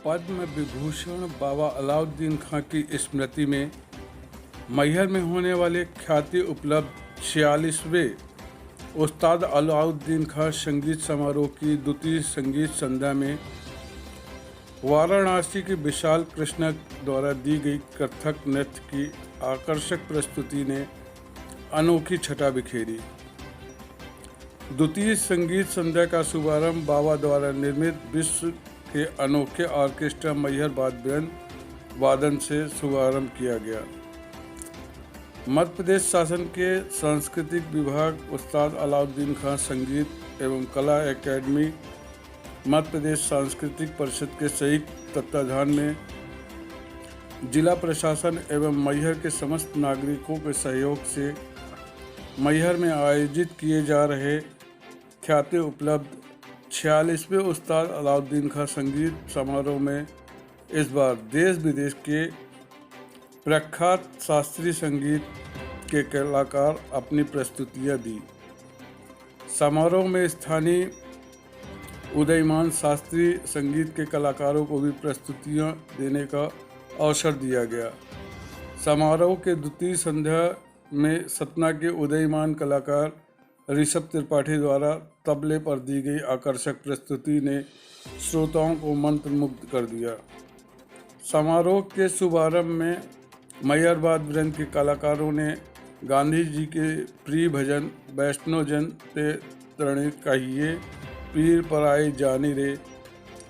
पद्म विभूषण बाबा अलाउद्दीन खां की स्मृति में मैहर में होने वाले ख्याति उपलब्ध 46वें उस्ताद अलाउद्दीन खां संगीत समारोह की द्वितीय संगीत संध्या में वाराणसी के विशाल कृष्णा द्वारा दी गई कथक नृत्य की आकर्षक प्रस्तुति ने अनोखी छटा बिखेरी। द्वितीय संगीत संध्या का शुभारंभ बाबा द्वारा निर्मित विश्व के अनोखे ऑर्केस्ट्रा मैहर वादन से शुभारंभ किया गया। मध्य प्रदेश शासन के सांस्कृतिक विभाग, उस्ताद अलाउद्दीन खां संगीत एवं कला एकेडमी, मध्य प्रदेश सांस्कृतिक परिषद के संयुक्त तत्वाधान में जिला प्रशासन एवं मैहर के समस्त नागरिकों के सहयोग से मैहर में आयोजित किए जा रहे ख्याति उपलब्ध 46वें उस्ताद अलाउद्दीन खां संगीत समारोह में इस बार देश विदेश के प्रख्यात शास्त्रीय संगीत के कलाकार अपनी प्रस्तुतियां दी। समारोह में स्थानीय उदीयमान शास्त्रीय संगीत के कलाकारों को भी प्रस्तुतियां देने का अवसर दिया गया। समारोह के द्वितीय संध्या में सतना के उदीयमान कलाकार ऋषभ त्रिपाठी द्वारा तबले पर दी गई आकर्षक प्रस्तुति ने श्रोताओं को मंत्रमुग्ध कर दिया। समारोह के शुभारंभ में मैहर वाद्य वृंद के कलाकारों ने गांधी जी के प्रिय भजन वैष्णो जन ते तरणे कहिए पीर पर आए जानी रे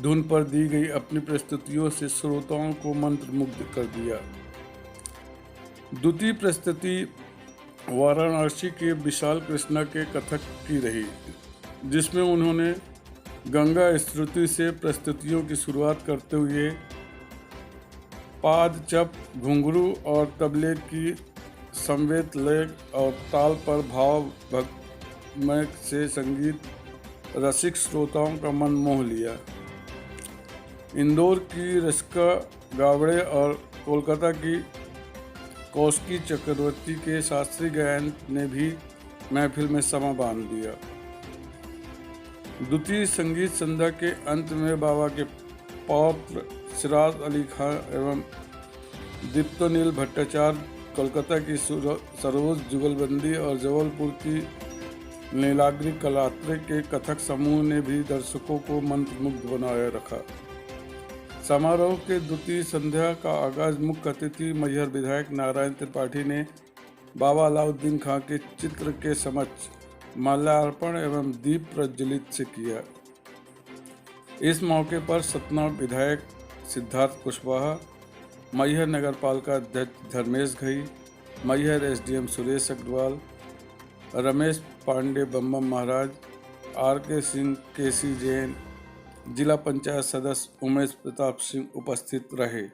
धुन पर दी गई अपनी प्रस्तुतियों से श्रोताओं को मंत्रमुग्ध कर दिया। द्वितीय प्रस्तुति वाराणसी के विशाल कृष्णा के कथक की रही, जिसमें उन्होंने गंगा स्तुति से प्रस्तुतियों की शुरुआत करते हुए पाद चप, घुंघरू और तबले की समवेत लय और ताल पर भाव भक्तिमय से संगीत रसिक श्रोताओं का मन मोह लिया। इंदौर की रसिका गावड़े और कोलकाता की कौशिकी चक्रवर्ती के शास्त्रीय गायन ने भी महफिल में समा बांध दिया। द्वितीय संगीत संध्या के अंत में बाबा के पौत्र सिराज अली खां एवं दीप्तोनील भट्टाचार्य, कोलकाता की सरोज जुगलबंदी और जबलपुर की नीलाद्रि कलात्रे के कथक समूह ने भी दर्शकों को मंत्रमुग्ध बनाए रखा। समारोह के द्वितीय संध्या का आगाज मुख्य अतिथि मैहर विधायक नारायण त्रिपाठी ने बाबा अलाउद्दीन खां के चित्र के समक्ष माल्यार्पण एवं दीप प्रज्वलित से किया। इस मौके पर सतना विधायक सिद्धार्थ कुशवाहा, मैहर नगर पालिका अध्यक्ष धर्मेश घई, मैहर एसडीएम सुरेश अग्रवाल, रमेश पांडे बम्बम महाराज, आर.के. सिंह, के.सी. जैन, जिला पंचायत सदस्य उमेश प्रताप सिंह उपस्थित रहे।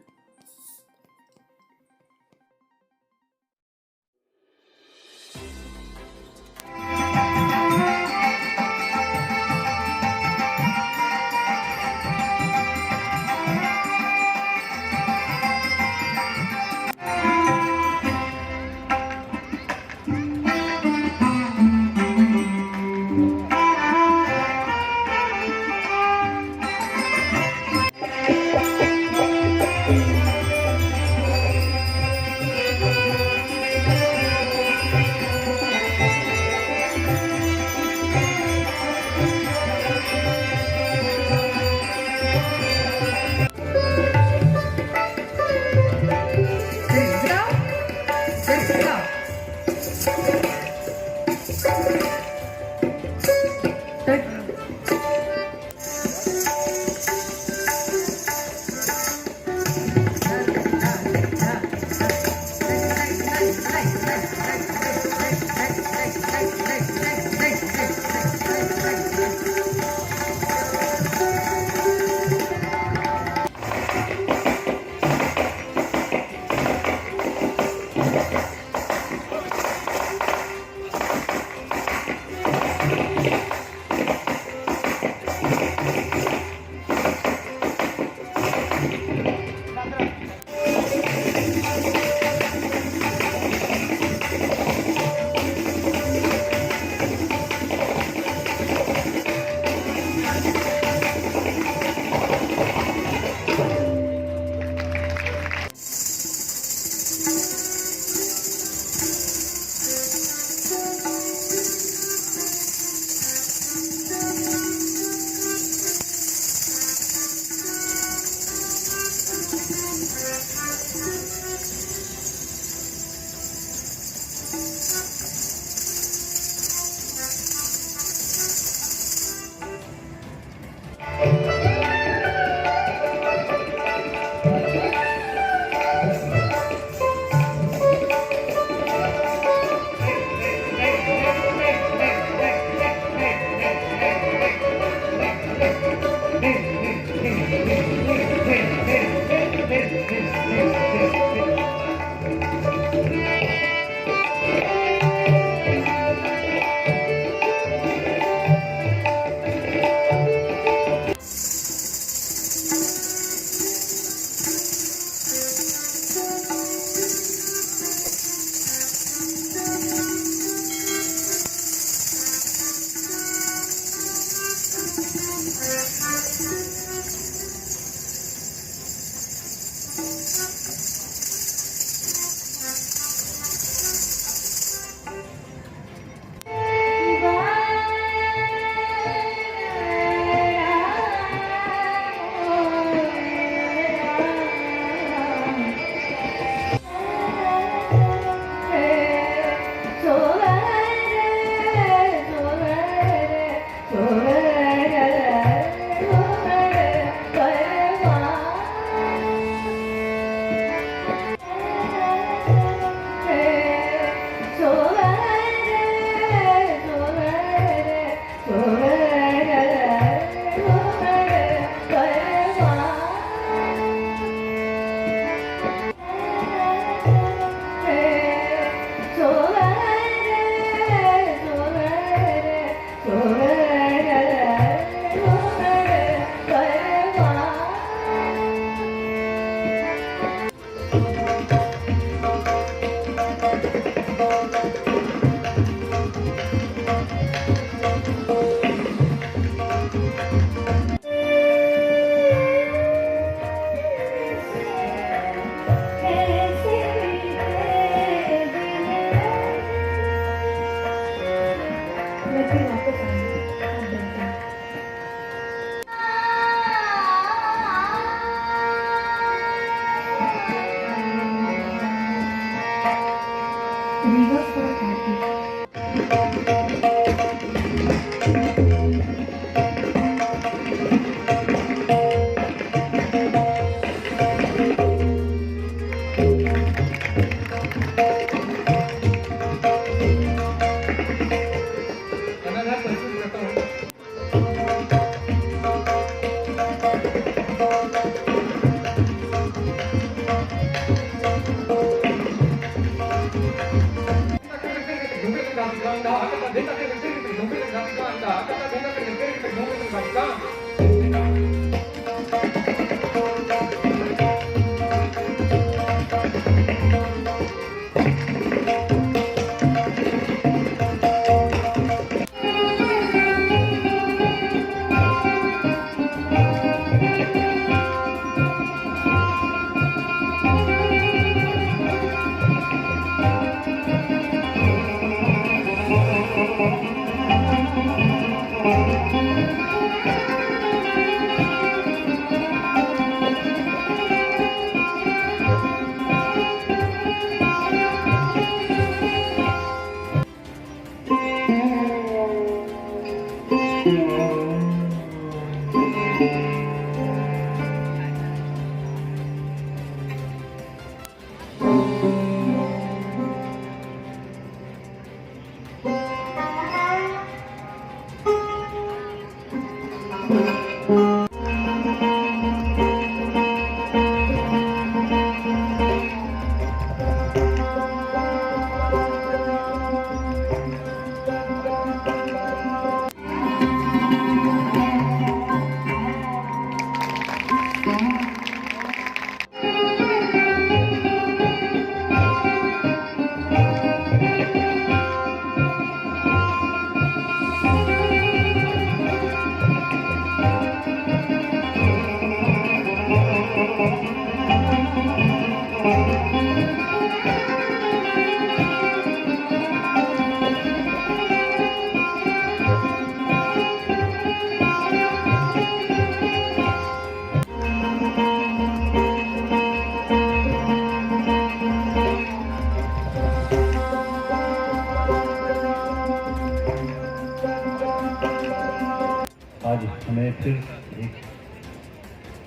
आज हमें फिर एक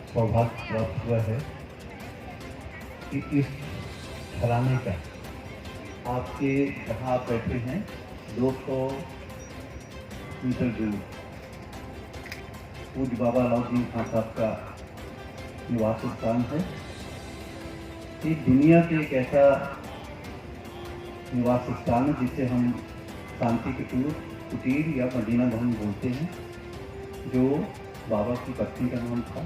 सौभाग्य प्राप्त हुआ है कि इस घराने का आपके जहाँ आप बैठे हैं 200 मीटर दूर पूज्य बाबा अलाउद्दीन खां साहब का निवास स्थान है। ये दुनिया के एक ऐसा निवास स्थान है जिसे हम शांति कुटीर या मदीना भवन बोलते हैं, जो बाबा की पत्नी का नाम था।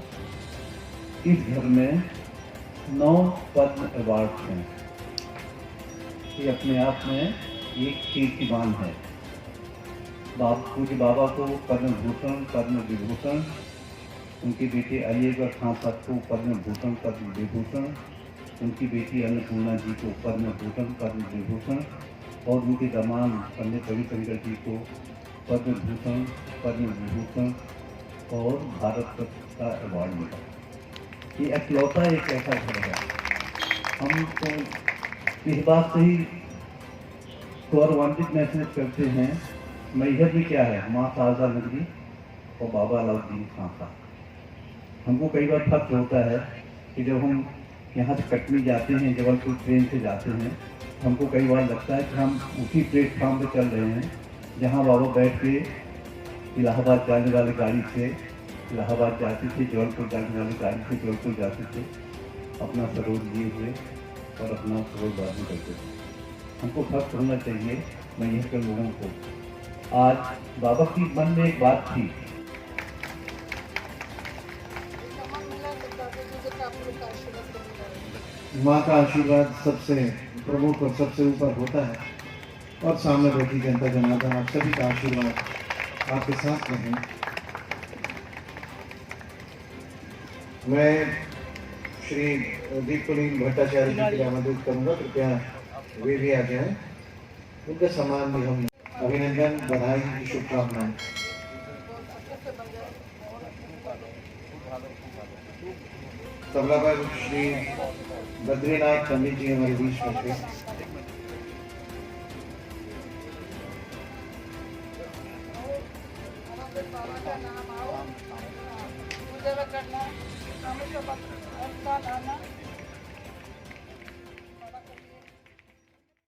इस घर में 9 पद्म अवार्ड हैं। ये अपने आप में एक कीर्तिमान है। पूज्य बाबा को पद्म भूषण, पद्म विभूषण, उनकी बेटी अलीगढ़ खां साहब को पद्म भूषण, पद्म विभूषण, उनकी बेटी अन्नपूर्णा जी को पद्म भूषण, पद्म विभूषण और उनके दामाद पंडित रविशंकर जी को पद्म भूषण, पद्म विभूषण और भारत रत्न का अवार्ड मिला। ये इकलौता एक ऐसा घर है। हम तो इस बात से ही गौरवान्वित महसूस करते हैं। मैहर में क्या है, माँ शारदा नगरी और बाबा अलाउद्दीन खां साहब। हमको कई बार फर्क होता है कि जब हम यहाँ से कटनी जाते हैं, जबलपुर ट्रेन से जाते हैं, हमको कई बार लगता है कि हम उसी प्लेटफॉर्म पर चल रहे हैं जहाँ बाबा बैठ के इलाहाबाद जाने वाली गाड़ी से इलाहाबाद जाते थे, जबलपुर जाने वाली गाड़ी से जबलपुर जाते थे, अपना सरोज लिए हुए और अपना सरोज बाजी करते थे। हमको फर्क होना चाहिए मैहर के लोगों को। आज बाबा की मन में एक बात थी, माँ का आशीर्वाद सबसे प्रमुख और सबसे ऊपर होता है और सामने बैठी जनता जनार्दन आप सभी का आशीर्वाद आपके साथ रहे। मैं श्री दीपकुलीन भट्टाचार्य जी की आमंत्रित करूंगा, कृपया वे भी आ जाएं। उनके सम्मान में हम अभिनंदन, बधाई की शुभकामनाएं। तबला पर श्री बद्रीनाथ पंडित जी हमारे बीच में थे। करना